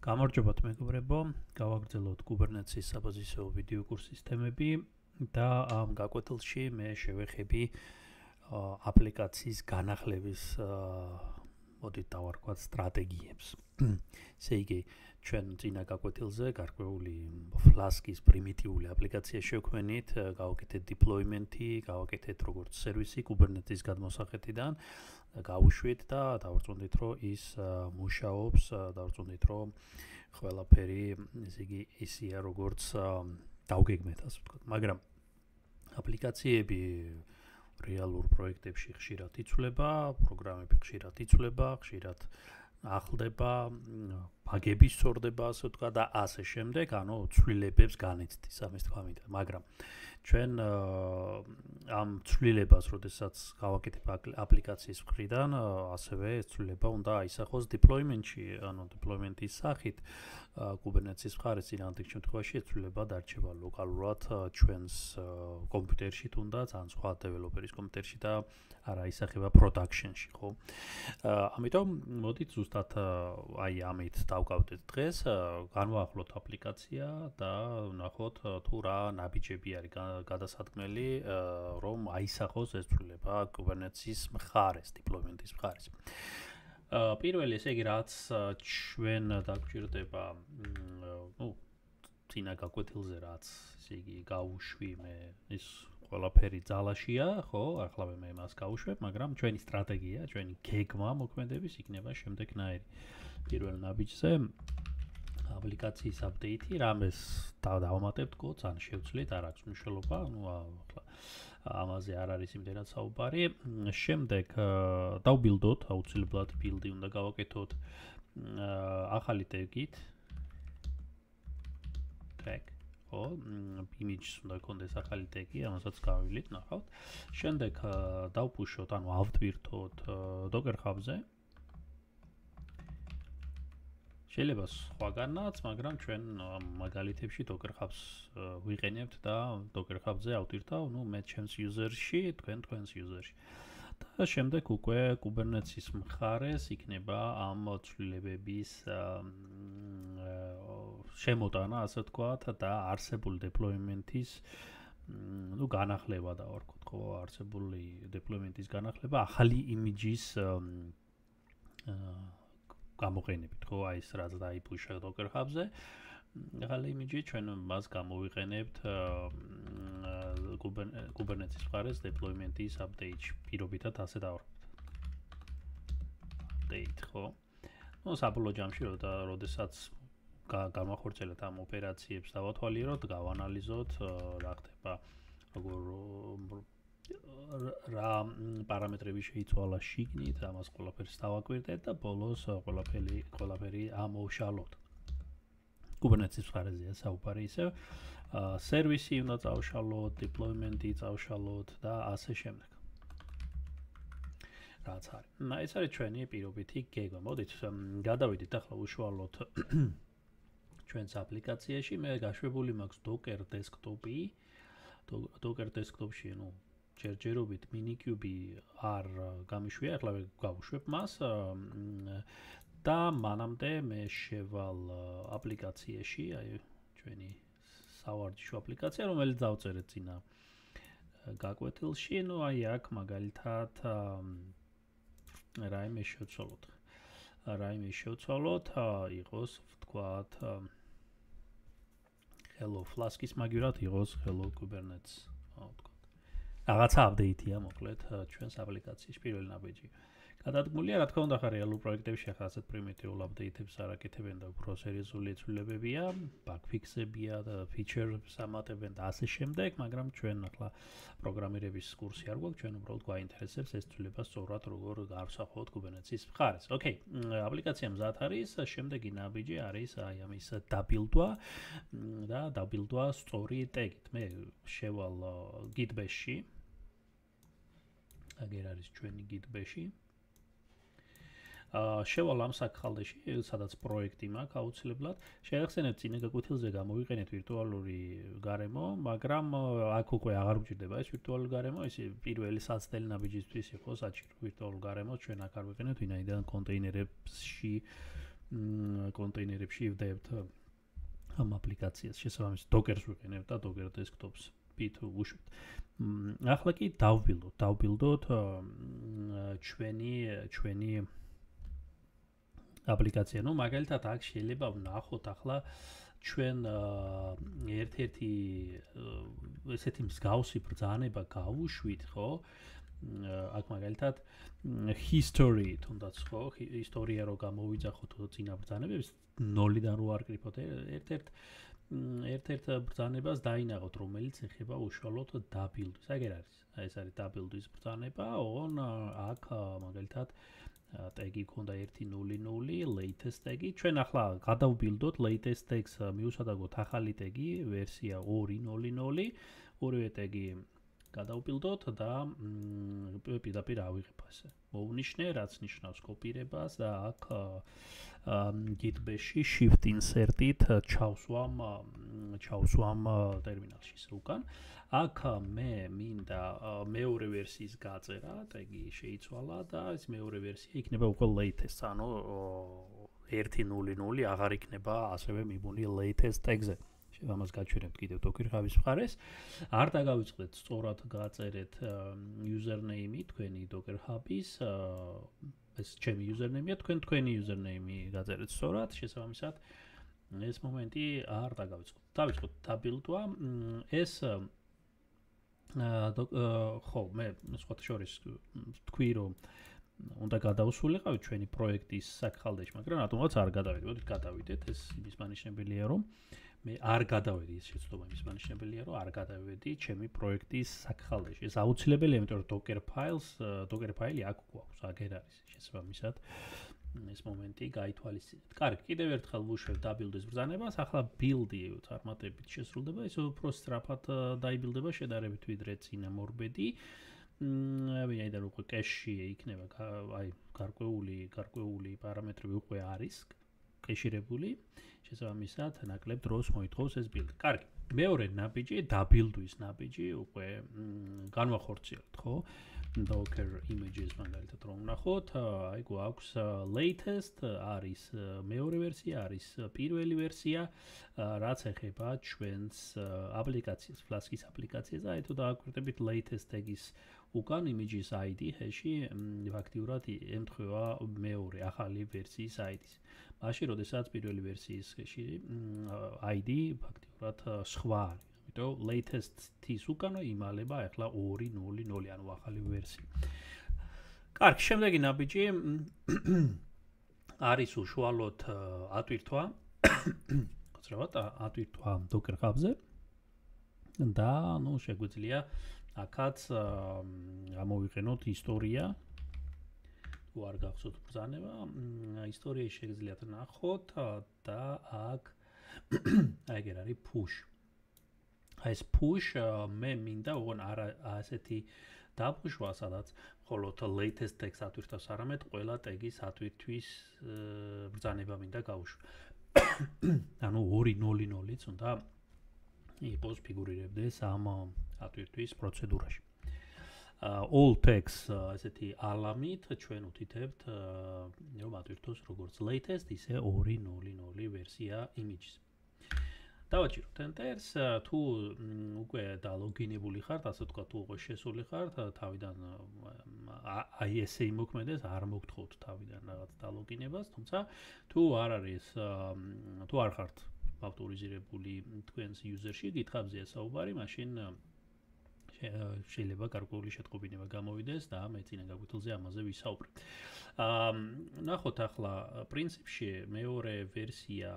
გამარჯობათ მეგობრებო, გავაგრძელოთ Kubernetes-ის საპოზიციო ვიდეო კურსის თემები და ამ გაკვეთილში მე შევეხები აპლიკაციის განახლების მოდით დავარქვათ სტრატეგიებს. ესე იგი, ჩვენ წინა გაკვეთილზე გარკვეული Flask-ის პრიმიტიული აპლიკაცია შევქმნით, გავაკეთეთ deployment-ი, გავაკეთეთ როგორც სერვისი Kubernetes-ის გადმოსახედიდან, გავუშვით და დავარწმუნდით, რომ ის მუშაობს, დავარწმუნდით, რომ ყველაფერი, ესე იგი, ისია როგორც დავგეგმეთ, ასე ვთქვათ. მაგრამ აპლიკაციები რეალურ პროექტებში ხშირად იცვლება, პროგრამები ხშირად იცვლება, ხშირად ახლდება, ბაგები სწორდება, ასე ვთქვათ და ასე შემდეგ, ანუ ცვლილებებს განიცდის ამის თქვა მინდა. მაგრამ ჩვენ ამ ცვლილებას, როდესაც გავაკეთებ აპლიკაციის მხრიდან, ასევე ეს ცვლილება უნდა აისახოს deployment-ში, ანუ deployment-ის სახით Kubernetes-ის მხარეს წინააღმდეგ შემთხვევაში ეს ცვლილება დარჩება ლოკალურად ჩვენს კომპიუტერში თუნდაც, ან სხვა დეველოპერის კომპიუტერში და არ აისახება production-ში, ხო? ამიტომ მოდით ზუსტად აი ამით დავკავდეთ დღეს, განვაახლოთ აპლიკაცია და ვნახოთ თუ რა ნაბიჯები არის გადასადგმელი, რომ აისახოს ეს ცვლილება Kubernetes-ის მხარეს, deployment-ის მხარეს. პირველი ესე იგი რაც ჩვენ დაგვჭირდება, წინა გაკვეთილზე რაც ესე იგი გავუშვი მე ის ყველაფერი ძალაშია, ხო? ახლა მე მას გავუშვებ, მაგრამ ჩვენი სტრატეგია, ჩვენი გეგმა მოქმედების იქნება შემდეგნაირი. პირველ ნაბიჯზე აპლიკაციის აპდეიტი, რამეს დავამატებთ კოდს, ან შევცვლით, არ აქვს მნიშვნელობა, ახლა ამაზე არ არის იმდენად საუბარი. შემდეგ დავბილდოთ, აუცილებლად ბილდი უნდა გავაკეთოთ ახალი ტეგით. tag ხო, image-ს უნდა გქონდეს ახალი ტეგი, ამასაც გავივლით, ნახავთ. შემდეგ დავპუშოთ, ანუ ავტვირთოთ Docker Hub-ზე. შეიძლება სხვაგანაც, მაგრამ ჩვენ მაგალითებში Docker Hub-ს ვიყენებთ და Docker Hub-ზე ავტვირთავ, მე ჩემს user-ში, თქვენს user-ში. და შემდეგ უკვე Kubernetes-ის მხარეს იქნება ამ ცვლილებების შემოტანა, ასე ვთქვათ, და არსებული deployment-ის განახლება დავარქვათ, ხო, არსებული deployment-ის განახლება ახალი image-ის გამოყენებით, ხო, აი ეს რაც დაიპუშა Docker Hub-ზე. ახალი image-ი ჩვენ მას გამოვიყენებთ Kubernetes-ის მხარეს deployment-ის update-ში. პირობითად ასე დავარქვათ. update, ხო? საბოლოო ჯამში, როდესაც გამახორციელოთ ამ ოპერაციებს, დავათვალიეროთ, გავანალიზოთ, რა ხდება, რა პარამეტრები შეიცვალა შიგნით, ამას ყველაფერს დავაკვირდეთ და ბოლოს ყველაფერი ამოვშალოთ. Kubernetes-ის მხარეზეა საუბარი ისევ, სერვისი უნდა წავშალოთ, deployment-ი წავშალოთ და ასე შემდეგ. რაც არის. ეს არის ჩვენი პირობითი გეგმა. მოდით გადავიდეთ ახლა უშუალოდ ჩვენს აპლიკაციაში. მე გაშვებული მაქვს Docker desktop-ი. Docker desktop-ში, ჯერჯერობით minikube არ გამიშვია, ახლა გავუშვებ მას. და მანამდე მე შევალ აპლიკაციაში, აი ჩვენი სავარჯიშო აპლიკაცია, რომელიც დავწერეთ წინა გაკვეთილში, აი აქ მაგალითად რაიმე შევცვალოთ, იყოს ვთქვათ hello Flask-ის მაგივრად იყოს hello Kubernetes, ვთქვათ. რაღაცა აპდეიტია მოკლედ ჩვენს აპლიკაციის პირველი ნაბიჯი. გადადგმულია, რა თქმა უნდა, რეალურ პროექტებში ახლა ასეთ პრიმიტიულ აპდეიტებს არ აკეთებენ და უფრო სერიოზული ცვლილებებია, bug fix-ებია და feature-ებს ამატებენ და ასე შემდეგ, მაგრამ ჩვენ ახლა პროგრამირების კურსი არ გვაქვს, ჩვენ უბრალოდ გვაინტერესებს ეს ცვლილება სწორად როგორ გავსახოთ Kubernetes-ის მხარეს. ოკეი, აპლიკაცია მზად არის, შემდეგი ნაბიჯი არის აი ამის დაბილდვა და დაბილდვა სწორი ტეგით. მე შევალ Git bash-ში. აგერ არის ჩვენი Git bash-ი. შევალ ამ საკხალდეში, სადაც პროექტი მაქვს აუცილებლად. შეახსენებთ წინა გაკვეთილზე გამოვიყენეთ ვირტუალური გარემო, მაგრამ აქ უკვე აღარ გვჭირდება ეს ვირტუალური გარემო, ის პირველი საცდელი ნაბიჯისთვის იყო საჭირო ვირტუალურ გარემოს, ჩვენ აქ არ ვიყენებთ, ვინაიდან კონტეინერებში კონტეინერებში ვდებთ ამ აპლიკაციას. შესაბამისად, Docker-ს ვიყენებთ და Docker Desktop-ს პით ვუშვებთ. ახლა კი დავბილდოთ ჩვენი აპლიკაცია. ნუ მაგალითად აქ შეიძლება ვნახოთ ახლა ჩვენ ერთ-ერთი ესეთი მსგავსი ბრძანება გავუშვით, ხო? აქ მაგალითად history თუნდაც ხო, ისტორია რო გამოვიძახოთ წინა ბრძანებებს 0-დან რო არკრიფოთ ერთ-ერთ ბრძანებას დაინახოთ, რომელიც ეხება უშუალოდ დაბილდვის. აგერ არის. ეს არის დაბილდვის ბრძანება, აქ მაგალითად ტეგი ქონდა 1.0.0 latest ტეგი. ჩვენ ახლა გადავბილდოთ latest ტეგს მივუსადაგოთ ახალი ტეგი ვერსია 2.0.0. ორივე ტეგი გადავბილდოთ და პირდაპირ ავიღებ ასე. მოვნიშნე, რაც ნიშნავს კოპირებას და აქ git-bash-ში shift insert-ით ჩავსვამ ტერმინალში უკან. აქ მე მინდა მეორე ვერსიის გაწერა, ტეგი შეიცვალა და ეს მეორე ვერსია იქნება უკვე latest, ანუ 1.0.0 აღარ იქნება ასევე მიბუნი latest ტეგზე. ამას გაჩვენებთ კიდევ Docker Hub-ის მხარეს. არ დაგავიწყდეთ სწორად გაწერეთ username-ი თქვენი Docker Hub-ის, ეს ჩემი username-ია, თქვენი username-ი გაწერეთ სწორად, შესაბამისად ეს მომენტი არ დაგავიწყდეთ. დავიწყოთ დაბილდვა. ეს ხო, მე სხვათა შორის თქვი რომ უნდა გადავსულიყავით ჩვენი პროექტის საქხალდეში, მაგრამ რატომღაც არ გადავიდეთ. მოდით გადავიდეთ, ეს იმის მანიშნებელია რომ მე არ გადავედი, ეს შეცდომა იმის მანიშნებელია რომ არ გადავედი ჩემი პროექტის საქხალდეში. ეს აუცილებელია, იმიტომ რომ Docker ფაილი აქ გვაქვს, აგერ არის. შესაბამისად ეს მომენტი გაითვალისწინეთ. კარგი, კიდევ ერთხელ ვუშვებ დაბილდვის ბრძანებას. ახლა ბილდი წარმატებით შესრულდება, ის უფრო სწრაფად დაიბილდება შედარებით ვიდრე წინა მორბედი. ვინაიდან უკვე კეშში იქნება აი გარკვეული პარამეტრები უკვე არის კეშირებული. შესაბამისად ნაკლებ დროს მოითხოვს ეს ბილდი. კარგი. მეორე ნაბიჯი, დაბილდვის ნაბიჯი უკვე განვახორციელებთ, ხო? Docker images მაგალითად რომ ვნახოთ, აი გვაქვს latest არის მეორე ვერსია, არის პირველი ვერსია, რაც ეხება ჩვენს აპლიკაციას, Flask-ის აპლიკაციას. აი თუ დააკვირდებით latest tag-ის უკან images ID hash-ი ფაქტიურად ემთხვევა მეორე ახალი ვერსიის ID-ს. მაშინ, როდესაც პირველი ვერსიის hash-ი ID ფაქტიურად სხვა არის. latest-ის უკან იმალება ახლა 2.0.0 ანუ ახალი ვერსია. კარგი, შემდეგი ნაბიჯი არის უშუალოდ ატვირთვა. გაცრავად, ატვირთვა Docker Hub-ზე. და, შეგვიძლია აქაც ამოვიყენოთ ისტორია. თუ არ გახსოვთ ბრძანება, ისტორიაში შეგიძლიათ ნახოთ და აქ ეგერ არის push. ეს push მე მინდა ოღონ არა ასეთი დაფუშვა, სადაც მხოლოდ latest text ატვირთავს, არამედ ყველა ტეგის ატვირთვის ბრძანება მინდა გავუშვა. ანუ 2.0.0-იც უნდა იყოს ფიგურირებდეს ამ ატვირთვის პროცედურაში. all text ესეთი ალამით ჩვენ უთითებთ რომ ატვირთოს როგორც latest, ისე 2.0.0 ვერსია images. დავაჭიროთ Enter-ს, თუ უკვე დალოგინებული ხართ, ასე თქვა, თუ უკვე შესული ხართ, თავიდან აი ესე იმოქმედეს, არ მოგთხოვთ თავიდან რაღაც დალოგინებას, თუმცა თუ არ არის, თუ არ ხართ ავტორიზირებული თქვენს user-ში, GitHub-ზე საუბარი, მაშინ შეიძლება გარკვეული შეტყობინება გამოვიდეს და მე წინა გაკვეთილზე ამაზე ვისაუბრებ. ნახოთ ახლა პრინციპში მეორე ვერსია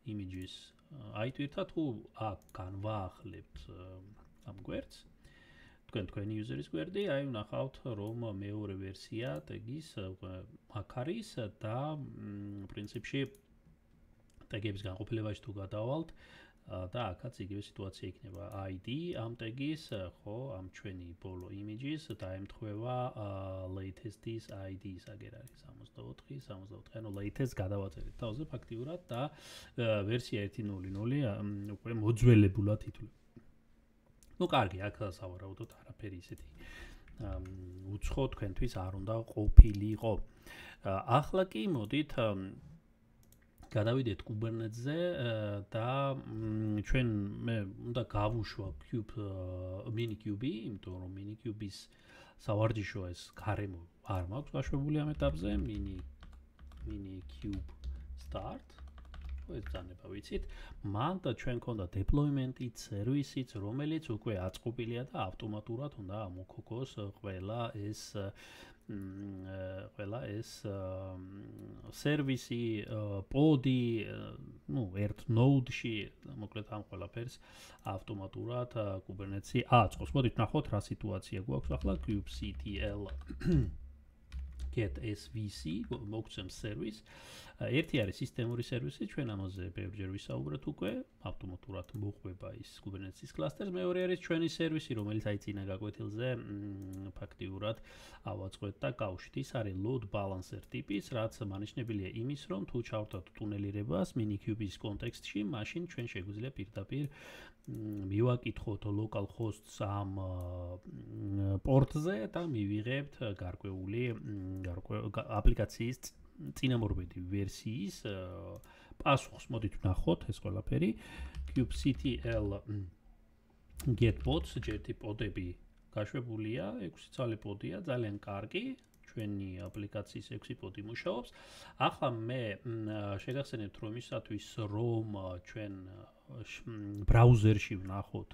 images აიტვირთა თუ აქ განვაახლებთ ამ გვერდს. თქვენი user-ის გვერდი, აი ვნახავთ რომ მეორე ვერსია ტეგის აქ არის და პრინციპში ტეგების განყოფილებაში თუ გადავალთ და აქაც იგივე სიტუაცია იქნება. ID ამ ტეგის, ხო, ამ ჩვენი ბოლო images და ემთხვევა latest-ის ID-ს, აგერ არის 64, ანუ latest გადავაწერეთ თავზე ფაქტიურად და ვერსია 1.0.0 უკვე მოძველებულად ითვლება. კარგი, აქ სავარაუდოდ არაფერი ისეთი უცხო თქვენთვის არ უნდა ყოფილიყო. ახლა კი მოდით გადავიდეთ Kubernetes-ზე და ჩვენ მე უნდა გავუშვა Minikube, იმიტომ რომ Minikube-ის სავარჯიშო ეს გარემო არ მაქვს გაშვებული ამ ეტაპზე, Minikube start. ეს ბრძანება ვიცით. მან და ჩვენ ქონდა deployment-ით, service-ით, რომელიც უკვე აწყობილია და ავტომატურად უნდა ამოქოქოს ყველა ეს service-ი, pod-ი, ერთ node-ში, მოკლედ ამ ყველაფერს ავტომატურად Kubernetes-ი აწყობს. მოდით ნახოთ რა სიტუაცია გვაქვს ახლა kubectl get svc მოგვცემს service. ერთი არის სისტემური სერვისი, ჩვენ ამაზე ბევრჯერ ვისაუბრეთ უკვე, ავტომატურად მოყვება ის Kubernetes-ის კლასტერს. მეორე არის ჩვენი სერვისი, რომელიც აი წინა გაკვეთილზე ფაქტიურად ავაწყოთ და გავშვით. ის არის load balancer ტიპის, რაც მანიშნებელია იმის, რომ თუ ჩავთვალოთ ტუნელირებას Minikube-ის კონტექსტში, მაშინ ჩვენ შეგვიძლია პირდაპირ მივაკითხოთ localhost-ს ამ პორტზე და მივიღებთ გარკვეული აპლიკაციის წინამორბედი ვერსიის პასუხს. მოდით ვნახოთ ეს ყველაფერი. kubectl getbots ჯერთი პოდები გაშვებულია, 6 წალი პოდია, ძალიან კარგი. ჩვენი აპლიკაციის 6 პოდი მუშაობს. ახლა მე შეგახსენებთ რომ ისათვის რომ ჩვენ ბრაუზერში ვნახოთ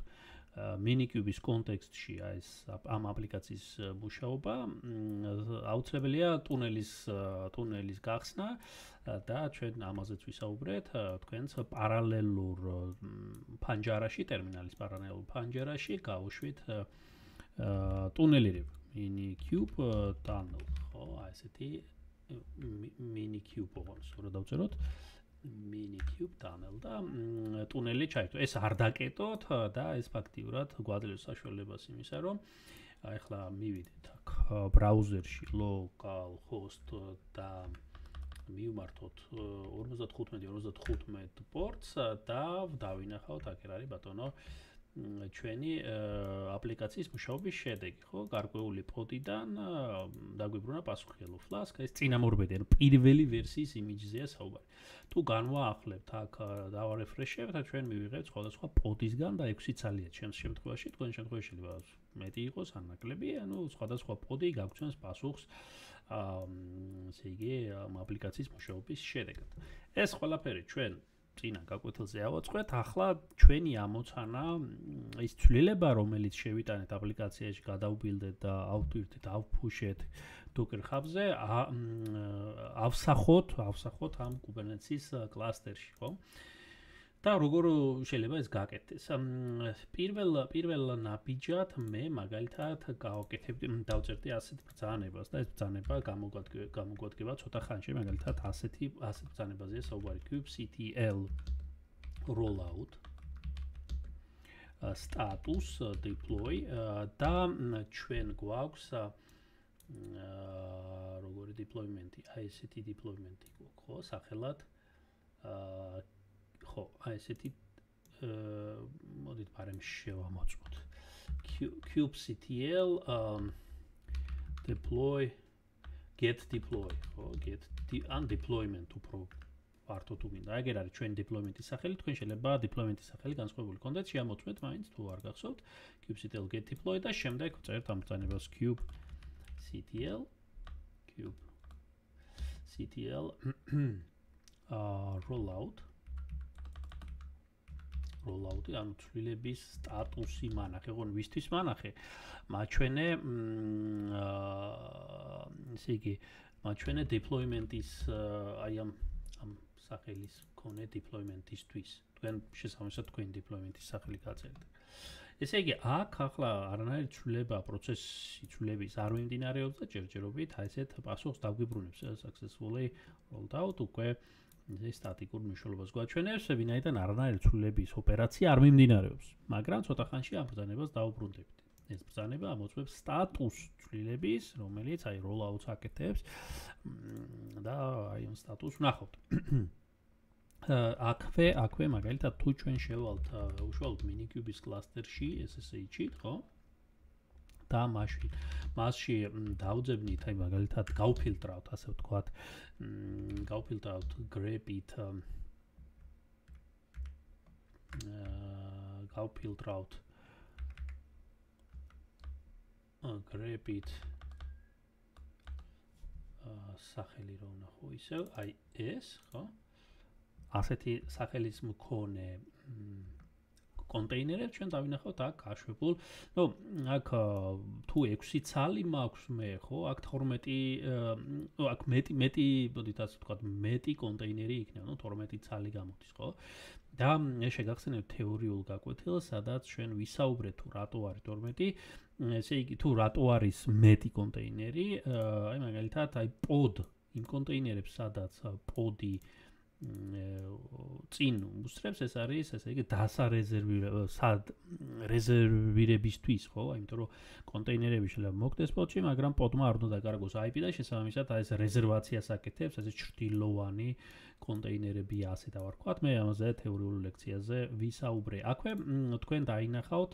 Minikube-ის კონტექსტში ეს ამ აპლიკაციის მუშაობა, აუცილებელია ტუნელის გახსნა და ჩვენ ამაზეც ვისაუბრეთ, თქვენს პარალელურ ფანჯარაში, ტერმინალის პარალელურ ფანჯარაში გავუშვით ტუნელირება. Minikube tunnel, ხო, ესეთი Minikube ოღონდ სწორად დავწეროთ. Minikube tunnel და ტუნელი ჩაიქცეთ. ეს არ დაკეტოთ და ეს ფაქტიურად გვაძლევს საშუალებას იმისა, რომ ახლა მივიდეთ აქ ბრაუზერში localhost და მივმართოთ 55 პორტს და დავინახავთ აქ არის ბატონო ჩვენი აპლიკაციის მუშაობის შედეგი, ხო? გარკვეული პოდიდან დაგვიბრუნა პასუხიარო Flask, ეს წინამორბედი, ანუ პირველი ვერსიის იმიჯზეა საუბარი. თუ განვაახლებთ აქ დავარეფრეშებთ, ჩვენ მივიღებთ სხვადასხვა პოდისგან და 6 ძალია ჩემს შემთხვევაში, თქვენ შემთხვევაში შეიძლება მეტი იყოს ან ნაკლები, ანუ სხვადასხვა პოდი გაგვცემს პასუხს ესე იგი ამ აპლიკაციის მუშაობის შედეგად. ეს ყველაფერი ჩვენ წინა გაკვეთილზე ავაწყეთ, ახლა ჩვენი ამოცანა ის ცვლილება, რომელიც შევიტანეთ აპლიკაციაში, გადავბილდეთ და ავტვირთეთ, ავფუშეთ Docker Hub-ზე, ავსახოთ ამ Kubernetes-ის კლასტერში, ხო? და როგორ შეიძლება ეს გააკეთდეს? პირველ ნაბიჯად მე მაგალითად დავწერდი ასეთ ბრძანებას და ეს ბრძანება გამოგვადგება ცოტა ხანში, მაგალითად ასეთ ბრძანებაზეა საუბარი kubectl rollout status deploy და ჩვენ გვაქვს როგორი deployment-ი, აი ესეთი deployment-ი გვაქვს, ხო, სახელად ხო, აი ესეთი მოდით ბარემ შევამოწმოთ. kubectl deploy get deploy, ხო, get and deployment უფრო ვართო თუ მინდა. ეგერ არის ჩვენ deployment-ის სახელი, თქვენ შეიძლება deployment-ის სახელი განსხვავებული კონდეთ შეამოწმეთ მაინც თუ არ გახსოვთ. kubectl get deploy და შემდეგ წერთ ამ ბრძანებას kubectl rollout-ი, ანუ ცვლილების სტატუსი მანახე, ხო, ვისთვის მანახე? მაჩვენე ესე იგი, მაჩვენე deployment-ის აი ამ სახელის მქონე deployment-ისთვის. თქვენ შესაბამისად თქვენ deployment-ის სახელი გაწერთ. ესე იგი, აქ ახლა არანაირი ცვლილება პროცესის ცვლილების არ მიმდინარეობს და ჯერჯერობით აი ესეთ პასუხს დაგვიბრუნებს successfully rolled out უკვე ეს სტატიკურ მნიშვნელობას გვაჩვენებს, ვინაიდან არანაირი ცვლილების ოპერაცია არ მიმდინარეობს, მაგრამ ცოტა ხანში ამ ბრძანებას დავუბრუნდებთ. ეს ბრძანება ამოწმებს სტატუს ცვლილების, რომელიც აი rollout-ს აკეთებს და აი ამ სტატუსს ვნახავთ. აქვე მაგალითად თუ ჩვენ უშუალოდ Minikube-ის კლასტერში SSH-ით, ხო? და მასში დავძებნით, აი მაგალითად გავფილტრავთ, ასე ვთქვათ, გავფილტრავთ grep-ით გავფილტრავთ grep-ით სახელი რო ვნახო ისევ, აი ეს, ხო? ასეთი სახელის მქონე კონტეინერებს ჩვენ დავინახავთ აქ გაშვებულ. ნუ აქ თუ 6 ცალი მაქვს მე, ხო? აქ 12 აქ მეტი, ბოდით ასე ვთქვათ, მეტი კონტეინერი იქნება, ნუ 12 ცალი გამოდის, ხო? და ეს შეგახსენებთ თეორიულ გაკვეთილს, სადაც ჩვენ ვისაუბრეთ თუ რატო არის 12, ესე იგი თუ რატო არის მეტი კონტეინერი, აი მაგალითად, აი pod იმ კონტეინერებს, სადაც podi წინ უსწრებს, ეს არის, ესე იგი რეზერვირებისთვის, ხო? იმიტომ რომ კონტეინერები შეიძლება მოგდეს podში, მაგრამ podმა არ უნდა დაკარგოს IP და შესაბამისად ეს რეზერვაციას აკეთებს, ესე ჭრილოვანი კონტეინერები ასე დავარქვათ. მე ამაზე თეორიულ ლექციაზე ვისაუბრე. აქვე თქვენ დაინახავთ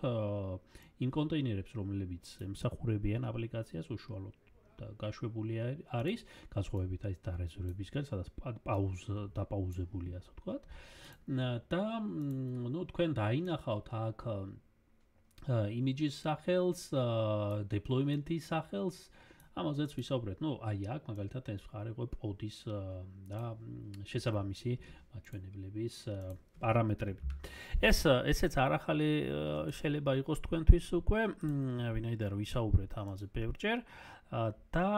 იმ კონტეინერებს, რომლებიც ემსახურებიან აპლიკაციას უშუალოდ და გაშვებული არის, განსხვავებით აი დარეზერვებისგან, სადაც დაპაუზებულია, ასე ვთქვათ. და ნუ თქვენ დაინახავთ აქ images სახელს, deployment-ის სახელს, ამაზეც ვისაუბრეთ. ნუ აი აქ მაგალითად ეს მხარე იყო pod-ის და შესაბამისი მაჩვენებლების პარამეტრები. ესეც არახალი შეიძლება იყოს თქვენთვის უკვე, ვინაიდან ვისაუბრეთ ამაზე ბევრჯერ და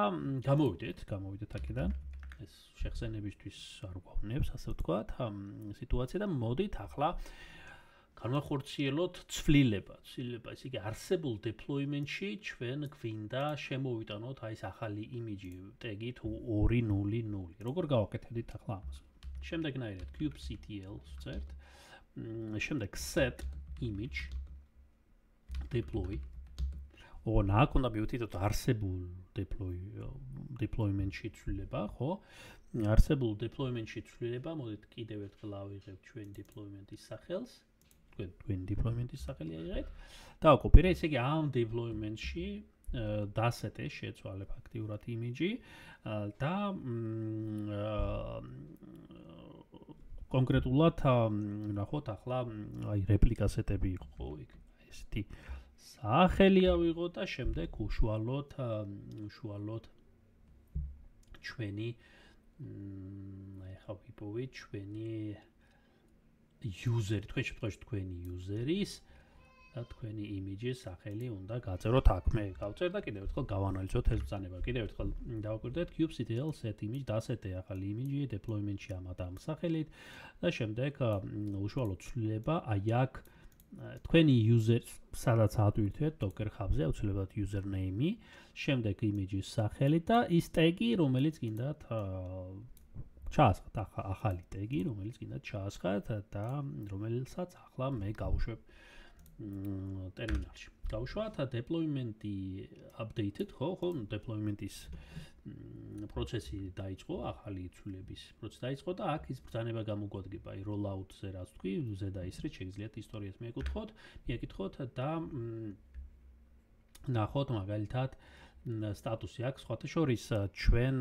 გამოვიდეთ აქედან. ეს შეხსენებისთვის არ გვავნებს, ასე ვთქვათ, სიტუაცია და მოდით ახლა განვახორციელოთ ცვლილება, ესე იგი არსებულ deployment-ში ჩვენ გვინდა შემოვიტანოთ აი ეს ახალი image tag-ით 200. როგორ გავაკეთებთ ახლა ამას? შემდეგნაირად kubectl ვწერთ, შემდეგ set image deploy. აქ უნდა მივთითოთ არსებულ deployment-ში ცვლილება, ხო? არსებულ deployment-ში ცვლილება, მოდით კიდევ ერთხელ ავიღებთ ჩვენ deployment-ის სახელს. თქვენ deployment-ის სახელი აიღეთ და ვაკოპირე, ესე იგი ამ deployment-ში დასეტე შეცვალებ აქტიურად image და კონკრეტულად ნახოთ ახლა აი რეპლიკასეტები იყო იქ ესეთი სახელი ავიღო და შემდეგ უშუალოდ ჩვენი აი ხა ვიპოვეთ ჩვენი user, თქვენ შემთხვევაში თქვენი user-ის და თქვენი image-ის სახელი უნდა გაწეროთ აქ. მე გავწერ და კიდევ ერთხელ გავანალიზოთ ეს ბრძანება. კიდევ ერთხელ დავაკვირდეთ kubectl set image დასეტე ახალი image deployment-ში ამ სახელით და შემდეგ უშუალოდ ცვლილება აი აქ თქვენი user სადაც ატვირთეთ docker hub-ზე აუცილებლად username-ი, შემდეგ image-ის სახელი და ის tag-ი, რომელიც გინდათ ჩაასხათ ახალი tag-ი, რომელიც გინდათ ჩაასხათ და რომელსაც ახლა მე გავუშვებ ტერმინალში. გავუშვათ deployment-ი updated, ხო, deployment-ის პროცესი დაიწყო, ახალი ცვლილების პროცესი დაიწყო და აქ ის ბრძანება გამოგვადგება, აი rollout-ზე რაც თქვი, ზედა ის რით შეგიძლიათ ისტორიას მიაკითხოთ და ნახოთ მაგალითად სტატუსი აქვს, სხვათა შორის ჩვენ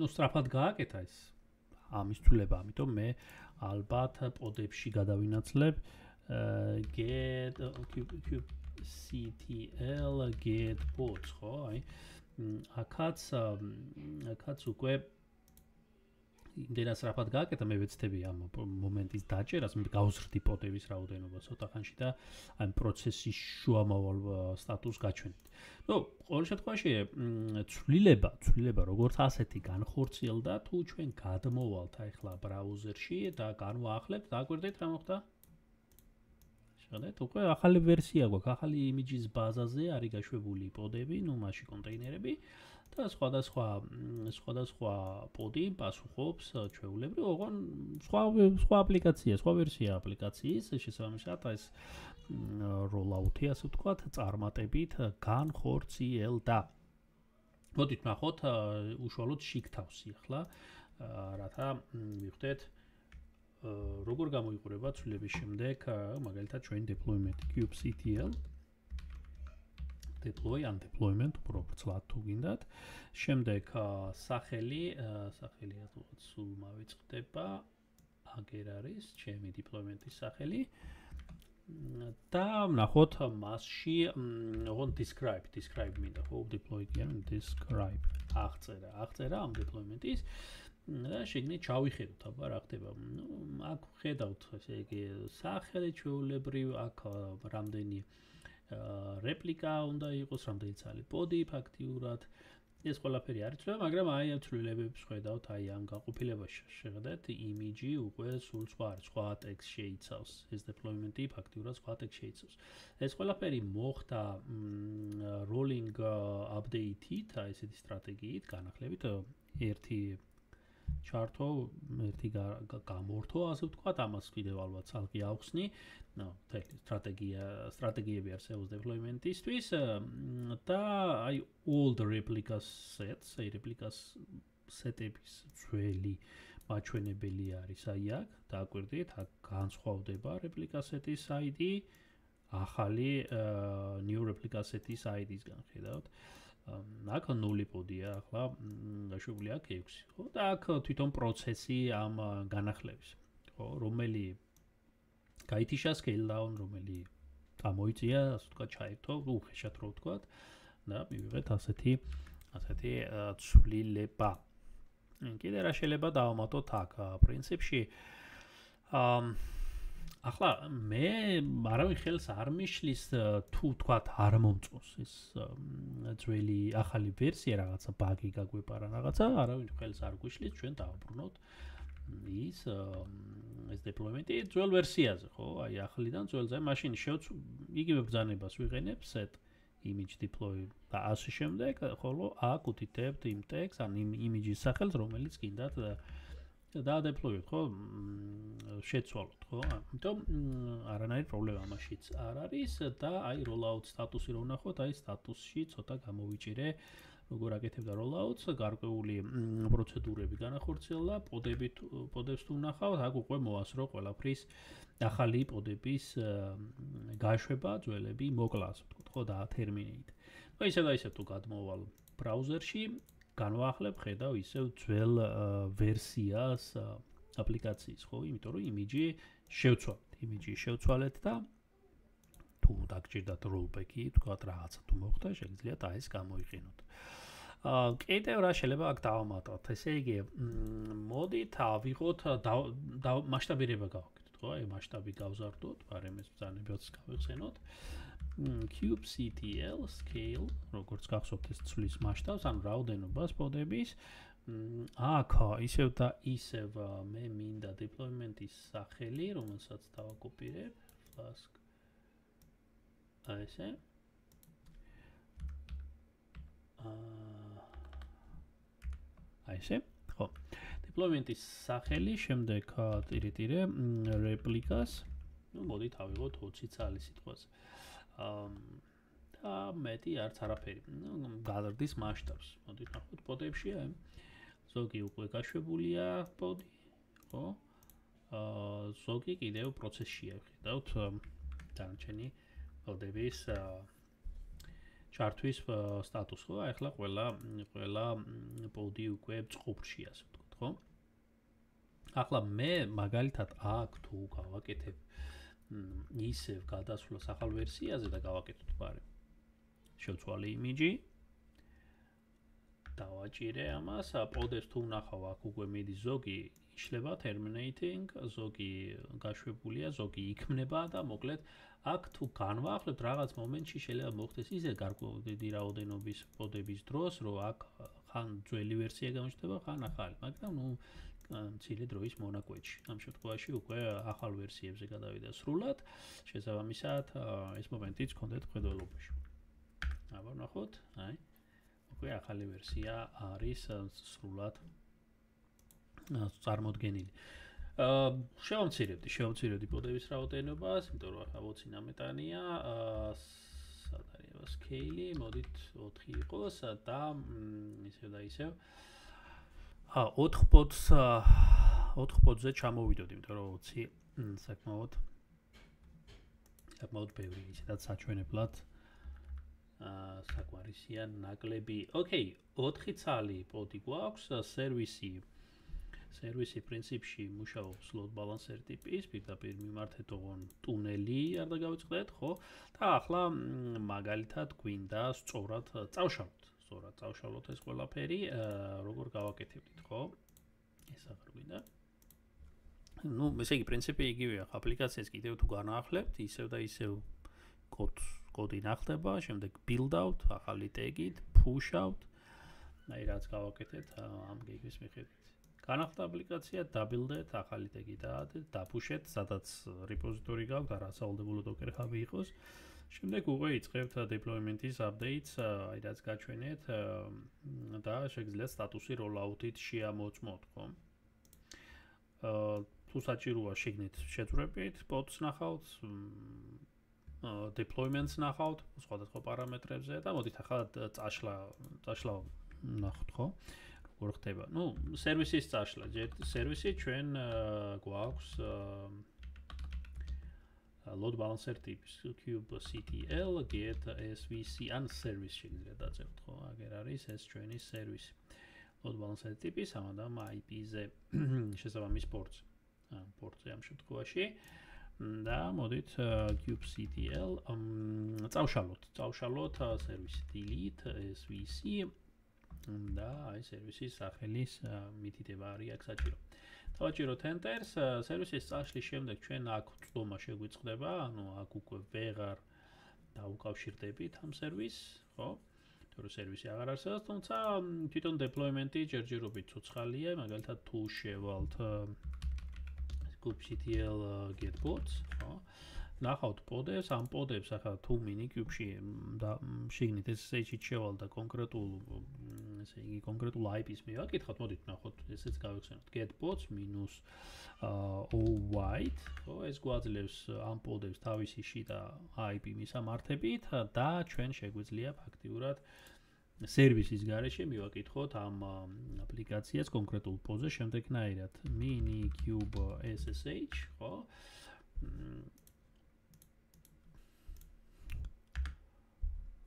სწრაფად გააკეთა ეს ამის ცვლილება, ამიტომ მე ალბათ podებში გადავინაცვლებ get kubectl get pods, ხო, აი აქაც უკვე იმდენად სწრაფად გააკეთა, მე ვეცდები ამ მომენტის დაჭერას, მე გავზრდი podების რაოდენობა ცოტა ხანში და ამ პროცესის შუამავალ სტატუსს გაჩვენეთ. ნუ, ყოველ შემთხვევაში ცვლილება როგორც ასეთი განხორციელდა, თუ ჩვენ გადმოვალთ ახლა ბრაუზერში და განვაახლებთ, დააკვირდეთ რა მოხდა? შეგადეთ, უკვე ახალი ვერსია გვაქვს, ახალი images ბაზაზე არის გაშვებული podები, ნუ მასში კონტეინერები და სხვადასხვა podi პასუხობს ჩვეულებრივ, ოღონ სხვა აპლიკაცია, სხვა ვერსია აპლიკაციის, შესაბამისად ეს rollout-ი, ასე ვთქვათ, წარმატებით განხორციელდა. მოდით ნახოთ უშუალოდ შიგთავსი ახლა, რათა მივხვდეთ როგორ გამოიყურება ცვლილების შემდეგ, მაგალითად ჩვენ deployment kubectl deploy ან deployment, უბრალოდ ცლად თუ გინდათ. შემდეგ სახელი რაღაც სულ მავიწყდება. აგერ არის ჩემი deployment-ის სახელი. და ნახოთ მასში ოღონდ describe მინდა ხო deploy කියන describe აღწერა ამ deployment-ის და შეგნით ჩავიხედოთ აბა რა ხდება. აქ ხედავთ ესე იგი სახელი ჩვეულებრივ აქ რამდენი რეპლიკა უნდა იყოს, რამდენი ცალი პოდი ფაქტიურად. ეს ყველაფერი არის ცვლილება, მაგრამ აი ამ ცვლილებებს ხედავთ, აი ამ გაყოფილებაში შეხედეთ, იმიჯი უკვე სულ სხვა არის, სხვა ტექსტ შეიცავს. ეს deployment-ი ფაქტიურად სხვა ტექსტ შეიცავს. ეს ყველაფერი მოხდა rolling update-ით, აი ესეთი სტრატეგიით, განახლებით ერთი ჩართო, ერთი გამორთო, ასე ვთქვათ, ამას კიდევ ალბათ ცალკე ავხსნი. სტრატეგიები არსებობს deployment-ისთვის და აი all the replica sets, აი replica set-ების ძველი მაჩვენებელი არის აი აქ, დააკვირდით, აქ განსხვავდება replica set-ის ID, ახალი new replica set-ის ID-სგან ხედავთ. აქ 0 პოდია, ახლა გაშვებული აქ 6, ხო? და აქ თვითონ პროცესი ამ განახლების, ხო, რომელი გაითიშა scale down, რომელი გამოიწია, ასე ვთქვათ, ჩაერთო, უხეშად რო ვთქვათ და მივიღეთ ასეთი ცვლილება. კიდე რა შეიძლება დავამატოთ აქ პრინციპში. ახლა მე არავინ ხელს არ მიშლის თუ ვთქვათ არ მომწონს ეს ძველი ახალი ვერსია, რაღაცა ბაგი გაგვეპარა რაღაცა, არავინ ხელს არ გვიშლის, ჩვენ დავაბრუნოთ ის deployment-ი ძველ ვერსიაზე, ხო? აი ახლიდან ძველზე, მაშინ იგივე ბრძანებას ვიღენებ set image deploy და ასე შემდეგ, ხოლო აქ უთითებთ იმ ტექსტს, ან იმ იმიჯის სახელს, რომელიც გინდათ და deploy-ოთ, ხო? შეცვალოთ, ხო? ამიტომ არანაირი პრობლემა მაშიც არ არის და აი rollout სტატუსი რო ვნახოთ, აი სტატუსში ცოტა გამოვიჭირე როგორ აკეთებდა rollouts, გარკვეული პროცედურები განახორციელა, პოდებს თუ ვნახავთ, აქ უკვე მოასრო ყველაფრის ახალი პოდების გაშვება, ძველები მოკლა, ასე ვთქვათ, ხო და terminate. ხო ისე და ისე თუ გადმოვალ ბრაუზერში, განვაახლებ, ხედავ ისევ ძველ ვერსიას აპლიკაციის, ხო, იმიტომ რომ იმიჯი შევცვალეთ და თუ დაგჭირდათ rollback-ი, თქვათ რაღაცა თუ მოხდა, შეგიძლიათ აი ეს გამოიყენოთ. კიდევ რა შეიძლება აქ დავამატოთ, ესე იგი, მოდით ავიღოთ მასშტაბირება გავაკეთოთ, ხო? აი მასშტაბი გავზარდოთ, მაგრამ ეს ბრძანებაც გავიხსენოთ. kubectl scale, როგორც გახსოვთ ეს ცვლის მასშტაბს, ან რაოდენობას პოდების. აქ ისევ და ისევ მე მინდა deployment-ის სახელი, რომელსაც დავაკოპირებ, flask აი ესე. აი ესე, ხო. deployment-ის სახელი, შემდეგ ტირე replicas, ну, მოდით ავიღოთ 20 ცალი სიტყვაზე. და მეტი არც არაფერი. გადარდის მასშტაბს. მოდით ნახოთ პოდებში, აი. ზოგი უკვე გაშვებულია პოდი, ხო? ზოგი კიდევ პროცესშია, ხედავთ, დანარჩენი პოდების ჩართვის სტატუსს, ხო? აი ახლა ყველა პოდი უკვე წყობში, ასე ვთქვათ, ხო? ახლა მე მაგალითად აქ თუ გავაკეთებ ისევ გადასვლას ახალ ვერსიაზე და გავაკეთოთ ბარემ. შევცვალე იმიჯი. დავაჭირე ამას, პოდებს თუ ვნახავ აქ უკვე მიდის ზოგი იშლება terminating, ზოგი გაშვებულია, ზოგი იქმნება და მოკლედ აქ თუ განვაახლებთ რაღაც მომენტში შეიძლება მოხდეს ისე გარკვეული დიდი რაოდენობის პოდების დროს, რომ აქ ხან ძველი ვერსია გამოჩნდება, ხან ახალი, მაგრამ ნუ მცირე დროის მონაკვეთში. ამ შემთხვევაში უკვე ახალ ვერსიებზე გადავიდა სრულად, შესაბამისად ეს მომენტიც გქონდეთ მხედველობაში. აბა ნახოთ, აი უკვე ახალი ვერსია არის სრულად წარმოდგენილი. შევამცირებდი პოდების რაოდენობას, იმიტომ რომ ახლა vocina მეტანია, სად არის scale-ი, მოდით 4 იყოს და ისევ და ისევ 4 პოდზე ჩამოვიდოდ, იმიტომ რომ 20 საკმაოდ ბევრი, ისედაც საჩვენებლად საკმარისია ნაკლები. ოკეი, 4 ცალი პოდი გვაქვს, სერვისი პრინციპში მუშაობს load balancer ტიპის, პირდაპირ მიმართეთ ოღონ ტუნელი არ დაგავიწყდეთ, ხო? და ახლა მაგალითად გვინდა სწორად წავშალოთ ეს ყველაფერი, როგორ გავაკეთებდით, ხო? ეს აღარ გვინდა. ну, ესე იგი პრინციპი იგივეა, აპლიკაციას კიდევ თუ განაახლებთ, ისევ და ისევ კოდი ნახდება, შემდეგ build out, ახალი ტეგით, push out. აი რაც გავაკეთეთ ამ გეგმის მიხედვით. განახდა აპლიკაცია, დაბილდეთ, ახალი ტეგი დაპუშეთ, სადაც რეპოზიტორი გაქვთ, არა სავალდებულო docker hub-ი იყოს. შემდეგ უკვე იწყებთ deployment-ის updates, აი რაც გაჩვენეთ და შეგიძლიათ სტატუსი rollout-ით შეამოწმოთ, ხო? თუ საჭიროა შეგნით შეძვრებით, pods ნახავთ, deployments ნახავთ სხვადასხვა პარამეტრებზე და მოდით ახლა წაშლა ნახოთ, ხო? როგორ ხდება? ну, სერვისის წაშლა, სერვისი ჩვენ გვაქვს load balancer ტიპის kubectl get svc ან service შეგიძლიათ დაწეროთ, ხო? აგერ არის ეს ჩვენი სერვისი. load balancer ტიპის ამადამ IP-ზე შესაბამის პორტზე ამ შემთხვევაში. და მოდით kubectl წავშალოთ სერვისი delete svc და აი სერვისის სახელის მითითება არის აქ საჭირო. დავაჭიროთ enter-ს, სერვისის წაშლის შემდეგ ჩვენ აქ წვდომა შეგვიწყდება, ანუ აქ უკვე ვეღარ დაუკავშირდებით ამ სერვისს, ხო? თორე სერვისი აღარ არსებობს, თუმცა თვითონ deployment-ი ჯერჯერობით ცოცხალია, მაგალითად თუ შევალთ kubectl get pods, ხო? ნახავთ პოდებს, ამ პოდებს ახლა თუ minikube-ში და შეგნით SSH-ით შევალდა კონკრეტულ IP-ს მივაკითხოთ, მოდით ნახოთ, ესეც გავიხსენოთ. get pods -o-white, ხო? ეს გვაძლევს ამ პოდებს თავისი შიდა IP მისამართებით და ჩვენ შეგვიძლია ფაქტიურად სერვისის გარეშე მივაკითხოთ ამ აპლიკაციას კონკრეტულ პოდზე შემდეგნაირად minikube SSH, ხო?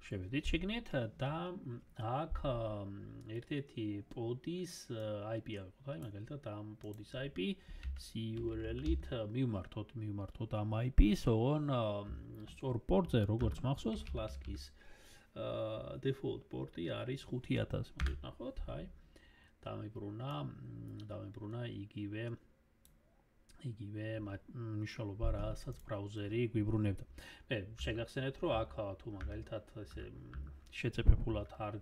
შევედით შეგნით და აქ ერთ-ერთი პოდის IP ავიღოთ, აი მაგალითად ამ პოდის IP URL-ით მივმართოთ ამ IP-ს, ოღონ სწორ პორტზე, როგორც მახსოვს, Flask-ის default პორტი არის 5000. მოდით ნახოთ, აი დამებრუნა იგივე მნიშვნელობა, რასაც ბრაუზერი გვიბრუნებდა. შეგახსენეთ, რომ აქ თუ მაგალითად ესე შეწეფებულად არ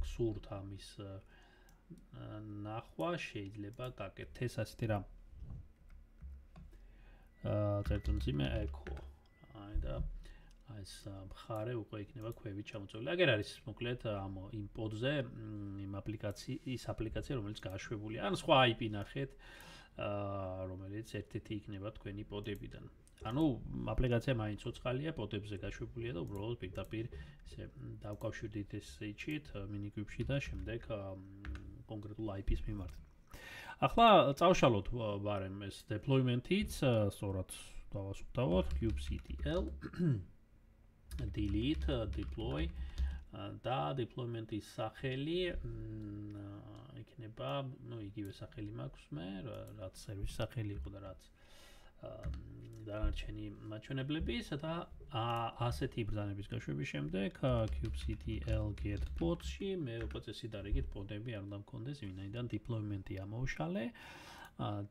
გსურთ ამის ნახვა, შეიძლება გაკეთდეს ასეთი რამ. წერტილმძიმე echo. აი და ეს მხარე უკვე იქნება ქვევით ჩამოწეული. აგერ არის მოკლედ ამ იმ პოდზე იმ აპლიკაცია, რომელიც გაშვებულია. ან სხვა IP ნახეთ, რომელიც ერთ-ერთი იქნება თქვენი პოდებიდან. ანუ აპლიკაცია მაინც ცოცხალია, პოდებზე გაშვებულია და უბრალოდ პირდაპირ ესე დავკავშირდით SSH-ით minikube-ში და შემდეგ კონკრეტულ IP-ს მიმართეთ. ახლა წავშალოთ ბარემ ეს deployment-იც, სწორად დავასუფთავოთ kubectl delete deploy და deployment-ის სახელი იქნება, ну, იგივე სახელი მაქვს მე, რაც სერვისის სახელი იყო და რაც დანარჩენი მაჩვენებლების და ასეთი ბრძანების გაშვების შემდეგ kubectl get pods-ში მე უკვე წესიდარიგით პოდები არ უნდა მქონდეს, ვინაიდან deployment-ი ამოუშალე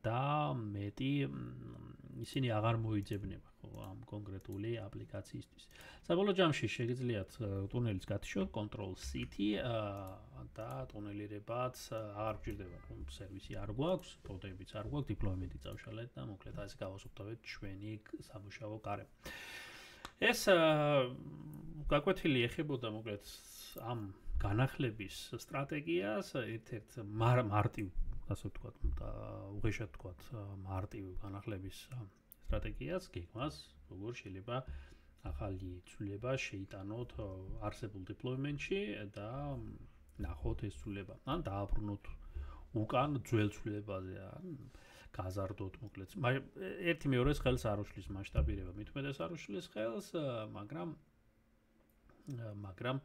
და მეტი ისინი აღარ მოიძებნება, ხო, ამ კონკრეტული აპლიკაციისთვის. საბოლოო ჯამში შეგიძლიათ ტუნელიც გათიშოთ Ctrl+C-ით და ტუნელირებაც აღარ გჭირდება, რომ სერვისი არ გვაქვს, პოდებიც არ გვაქვს, deployment-ი წავშალეთ და მოკლედ ასე გავასუფთავეთ ჩვენი სამუშაო კარე. ეს გაკვეთილი ეხებოდა მოკლედ ამ განახლების სტრატეგიას, ერთ-ერთ მარტივ, ასე ვთქვათ, და უღეშად ვთქვათ, მარტივ განახლების სტრატეგიას, გეგმას, როგორ შეიძლება ახალი ცვლილება შეიტანოთ არსებულ deployment-ში და ნახოთ ეს ცვლილება. ან დააბრუნოთ უკან ძველ ცვლილებაზე, ან გაზარდოთ მოკლედ. ერთი მეორეს ხელს არ უშლის მასშტაბირება, მithumetes არ უშლის ხელს, მაგრამ მაგრამ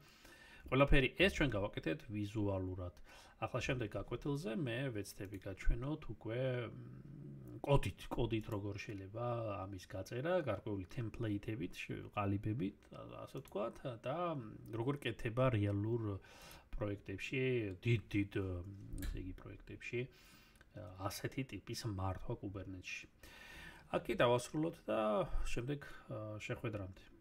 ყველაფერი ეს ჩვენ გავაკეთეთ ვიზუალურად. ახლა შემდეგ გაკვეთილზე მე ვეცდები გაჩვენოთ უკვე კოდით როგორ შეიძლება ამის გაწერა, გარკვეული ტემპლეიტებით, ყალიბებით, ასე ვთქვათ და როგორ კეთება რეალურ პროექტებში, დიდ ესე იგი პროექტებში ასეთი ტიპის მართვა Kubernetes-ში. აქ კი დავასრულოთ და შემდეგ შეხვედრამდე